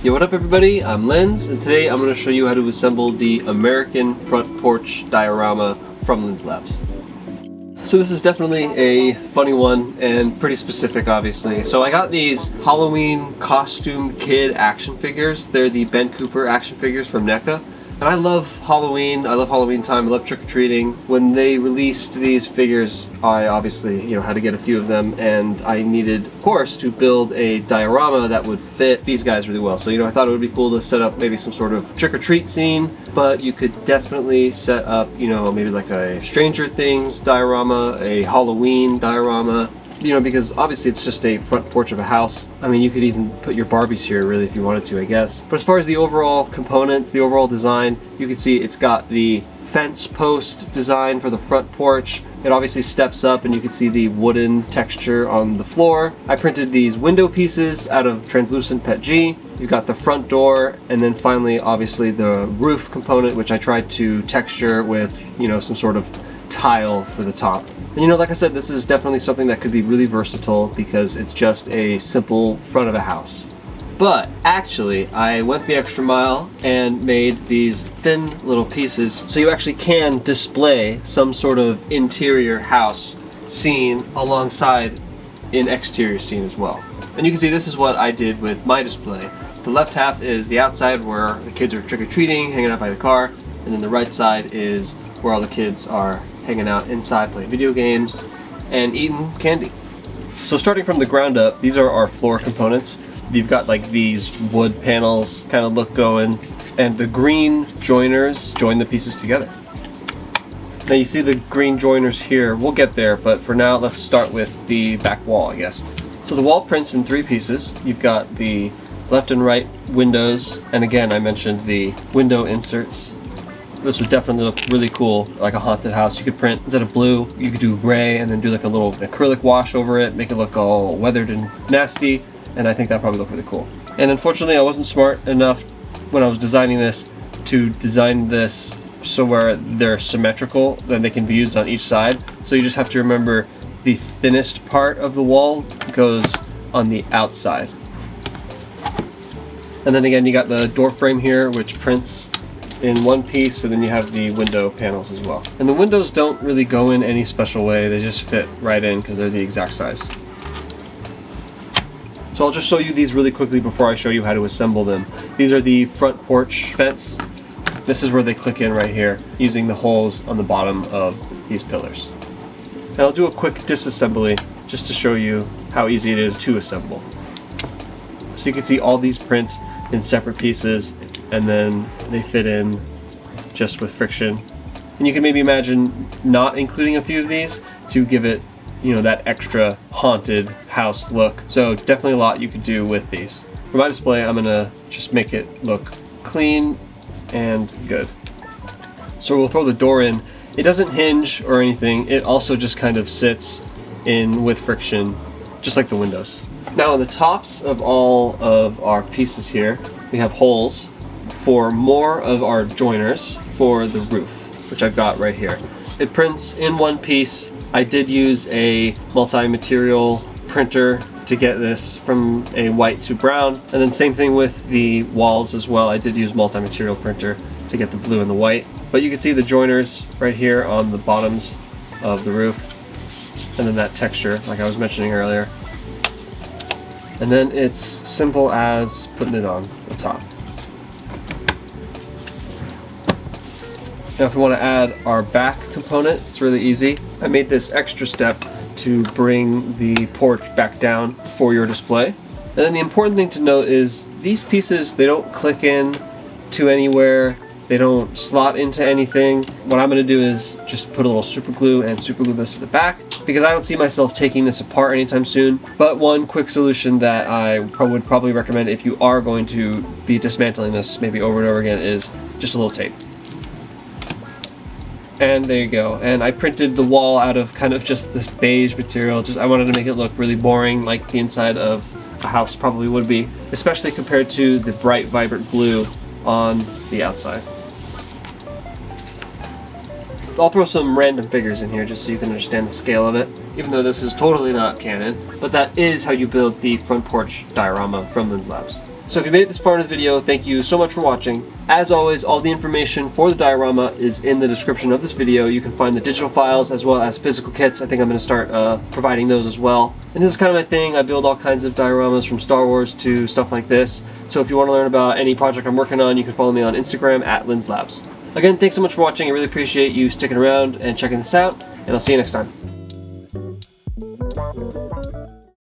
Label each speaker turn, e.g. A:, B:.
A: Yo, what up everybody? I'm Linz, and today I'm going to show you how to assemble the American Front Porch diorama from Linz Labs. So this is definitely a funny one and pretty specific, obviously. So I got these Halloween costume kid action figures. They're the Ben Cooper action figures from Neca. And I love Halloween. I love Halloween time. I love trick-or-treating. When they released these figures, I obviously, had to get a few of them, and I needed, of course, to build a diorama that would fit these guys really well. So, I thought it would be cool to set up maybe some sort of trick-or-treat scene, but you could definitely set up, maybe like a Stranger Things diorama, a Halloween diorama, because obviously it's just a front porch of a house. I mean, you could even put your Barbies here, really, if you wanted to, I guess. But as far as the overall component, the overall design, you can see it's got the fence post design for the front porch. It obviously steps up, and you can see the wooden texture on the floor. I printed these window pieces out of translucent PETG. You've got the front door, and then finally, obviously, the roof component, which I tried to texture with, some sort of tile for the top. And like I said, this is definitely something that could be really versatile because it's just a simple front of a house. But actually, I went the extra mile and made these thin little pieces so you actually can display some sort of interior house scene alongside an exterior scene as well. And you can see this is what I did with my display. The left half is the outside where the kids are trick-or-treating, hanging out by the car, and then the right side is where all the kids are hanging out inside playing video games and eating candy. So starting from the ground up, these are our floor components. You've got like these wood panels kind of look going, and the green joiners join the pieces together. Now you see the green joiners here. We'll get there, but for now let's start with the back wall, I guess. So the wall prints in three pieces. You've got the left and right windows, and again I mentioned the window inserts. This would definitely look really cool, like a haunted house. You could print, instead of blue, you could do gray and then do like a little acrylic wash over it, make it look all weathered and nasty, and I think that probably look really cool. And unfortunately I wasn't smart enough when I was designing this to design this so where they're symmetrical, then they can be used on each side. So you just have to remember the thinnest part of the wall goes on the outside. And then again, you got the door frame here, which prints in one piece, and then you have the window panels as well. And the windows don't really go in any special way, they just fit right in because they're the exact size. So I'll just show you these really quickly before I show you how to assemble them. These are the front porch fence. This is where they click in right here, using the holes on the bottom of these pillars. And I'll do a quick disassembly just to show you how easy it is to assemble. So you can see all these print in separate pieces, and then they fit in just with friction. And you can maybe imagine not including a few of these to give it, that extra haunted house look. So definitely a lot you could do with these. For my display, I'm gonna just make it look clean and good. So we'll throw the door in. It doesn't hinge or anything. It also just kind of sits in with friction, just like the windows. Now on the tops of all of our pieces here, we have holes for more of our joiners for the roof, which I've got right here. It prints in one piece. I did use a multi-material printer to get this from a white to brown, and then same thing with the walls as well. I did use multi-material printer to get the blue and the white. But you can see the joiners right here on the bottoms of the roof, and then that texture like I was mentioning earlier. And then it's simple as putting it on the top. Now if we want to add our back component, it's really easy. I made this extra step to bring the porch back down for your display. And then the important thing to note is these pieces, they don't click in to anywhere. They don't slot into anything. What I'm going to do is just put a little super glue and super glue this to the back, because I don't see myself taking this apart anytime soon. But one quick solution that I would probably recommend if you are going to be dismantling this maybe over and over again is just a little tape. And there you go. And I printed the wall out of kind of just this beige material. I wanted to make it look really boring, like the inside of a house probably would be, especially compared to the bright, vibrant blue on the outside. I'll throw some random figures in here just so you can understand the scale of it, even though this is totally not canon, but that is how you build the front porch diorama from Linz Labs. So if you made it this far into the video, thank you so much for watching. As always, all the information for the diorama is in the description of this video. You can find the digital files as well as physical kits. I think I'm going to start providing those as well. And this is kind of my thing. I build all kinds of dioramas from Star Wars to stuff like this. So if you want to learn about any project I'm working on, you can follow me on Instagram at Labs. Again, thanks so much for watching. I really appreciate you sticking around and checking this out, and I'll see you next time.